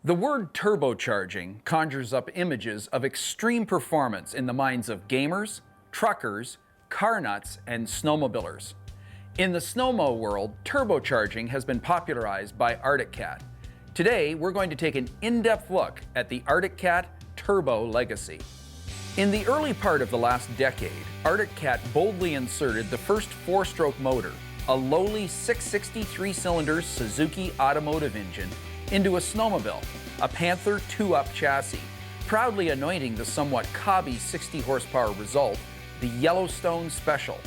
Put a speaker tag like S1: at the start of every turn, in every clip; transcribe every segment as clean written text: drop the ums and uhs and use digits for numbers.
S1: The word turbocharging conjures up images of extreme performance in the minds of gamers, truckers, car nuts, and snowmobilers. In the snowmo world, turbocharging has been popularized by Arctic Cat. Today, we're going to take an in-depth look at the Arctic Cat Turbo legacy. In the early part of the last decade, Arctic Cat boldly inserted the first four-stroke motor, a lowly 663 cylinder Suzuki automotive engine, into a snowmobile, a Panther 2-up chassis, proudly anointing the somewhat cobby 60 horsepower result, the Yellowstone Special.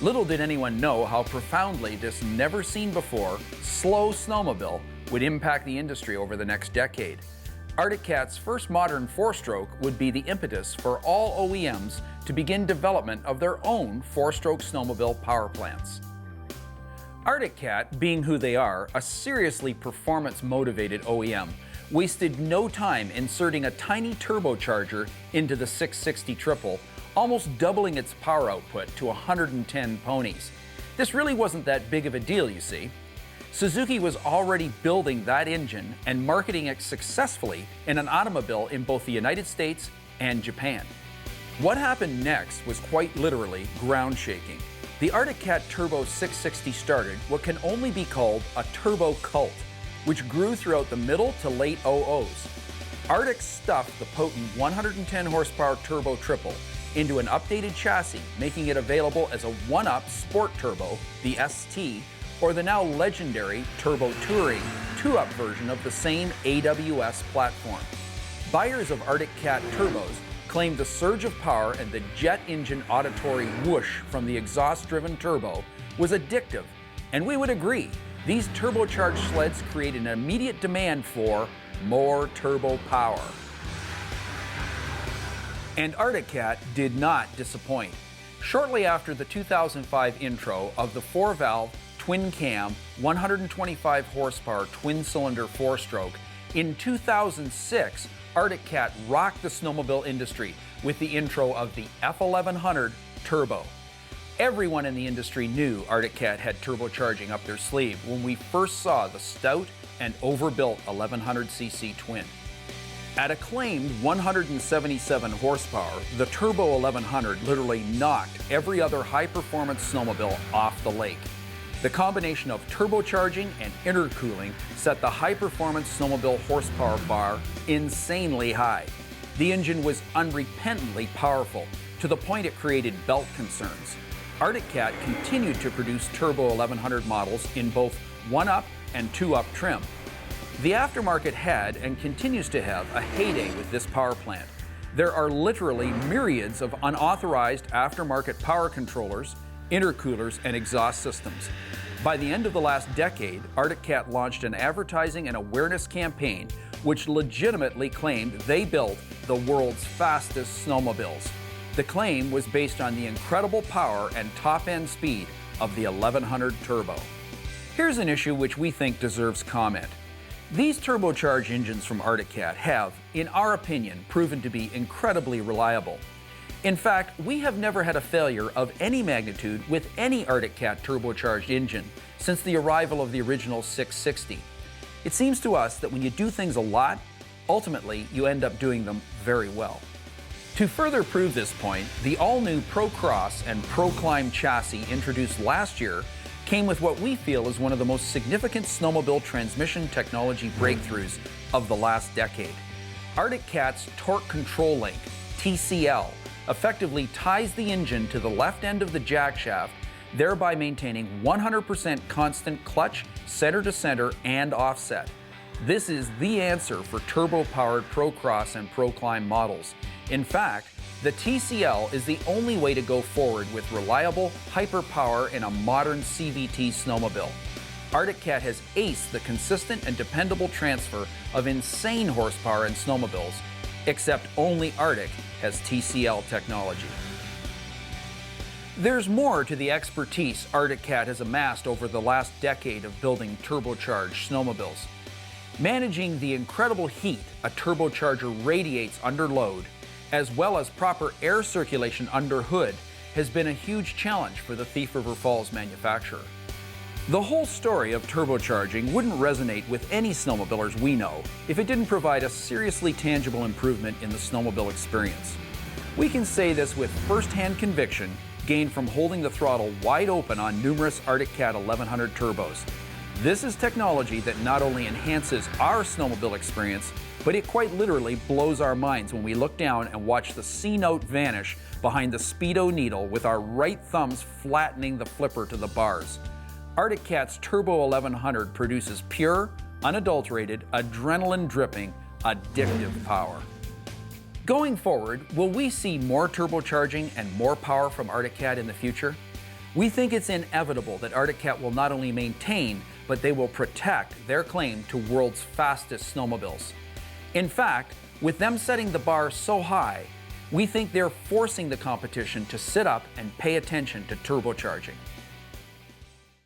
S1: Little did anyone know how profoundly this never-seen-before, slow snowmobile would impact the industry over the next decade. Arctic Cat's first modern four-stroke would be the impetus for all OEMs to begin development of their own four-stroke snowmobile power plants. Arctic Cat, being who they are, a seriously performance-motivated OEM, wasted no time inserting a tiny turbocharger into the 660 triple, almost doubling its power output to 110 ponies. This really wasn't that big of a deal, you see. Suzuki was already building that engine and marketing it successfully in an automobile in both the United States and Japan. What happened next was quite literally ground-shaking. The Arctic Cat Turbo 660 started what can only be called a turbo cult, which grew throughout the middle to late 00s. Arctic stuffed the potent 110 horsepower turbo triple into an updated chassis, making it available as a one-up sport turbo, the ST, or the now legendary Turbo Touring 2-up version of the same AWS platform. Buyers of Arctic Cat turbos claimed the surge of power and the jet engine auditory whoosh from the exhaust-driven turbo was addictive, and we would agree. These turbocharged sleds created an immediate demand for more turbo power. And Arctic Cat did not disappoint. Shortly after the 2005 intro of the 4-valve, twin-cam, 125 horsepower twin-cylinder four-stroke, in 2006, Arctic Cat rocked the snowmobile industry with the intro of the F1100 Turbo. Everyone in the industry knew Arctic Cat had turbocharging up their sleeve when we first saw the stout and overbuilt 1100cc twin. At a claimed 177 horsepower, the Turbo 1100 literally knocked every other high-performance snowmobile off the lake. The combination of turbocharging and intercooling set the high-performance snowmobile horsepower bar insanely high. The engine was unrepentantly powerful, to the point it created belt concerns. Arctic Cat continued to produce Turbo 1100 models in both 1-up and 2-up trim. The aftermarket had and continues to have a heyday with this power plant. There are literally myriads of unauthorized aftermarket power controllers, intercoolers, and exhaust systems. By the end of the last decade, Arctic Cat launched an advertising and awareness campaign which legitimately claimed they built the world's fastest snowmobiles. The claim was based on the incredible power and top-end speed of the 1100 Turbo. Here's an issue which we think deserves comment. These turbocharged engines from Arctic Cat have, in our opinion, proven to be incredibly reliable. In fact, we have never had a failure of any magnitude with any Arctic Cat turbocharged engine since the arrival of the original 660. It seems to us that when you do things a lot, ultimately you end up doing them very well. To further prove this point, the all-new Pro Cross and Pro Climb chassis introduced last year came with what we feel is one of the most significant snowmobile transmission technology breakthroughs of the last decade. Arctic Cat's Torque Control Link, TCL, effectively ties the engine to the left end of the jack shaft, thereby maintaining 100% constant clutch, center-to-center, and offset. This is the answer for turbo-powered Pro Cross and Pro Climb models. In fact, the TCL is the only way to go forward with reliable hyperpower in a modern CVT snowmobile. Arctic Cat has aced the consistent and dependable transfer of insane horsepower in snowmobiles, except only Arctic has TCL technology. There's more to the expertise Arctic Cat has amassed over the last decade of building turbocharged snowmobiles. Managing the incredible heat a turbocharger radiates under load, as well as proper air circulation under hood, has been a huge challenge for the Thief River Falls manufacturer. The whole story of turbocharging wouldn't resonate with any snowmobilers we know if it didn't provide a seriously tangible improvement in the snowmobile experience. We can say this with first-hand conviction gained from holding the throttle wide open on numerous Arctic Cat 1100 turbos. This is technology that not only enhances our snowmobile experience, but it quite literally blows our minds when we look down and watch the C-note vanish behind the speedo needle with our right thumbs flattening the flipper to the bars. Arctic Cat's Turbo 1100 produces pure, unadulterated, adrenaline-dripping, addictive power. Going forward, will we see more turbocharging and more power from Arctic Cat in the future? We think it's inevitable that Arctic Cat will not only maintain, but they will protect their claim to world's fastest snowmobiles. In fact, with them setting the bar so high, we think they're forcing the competition to sit up and pay attention to turbocharging.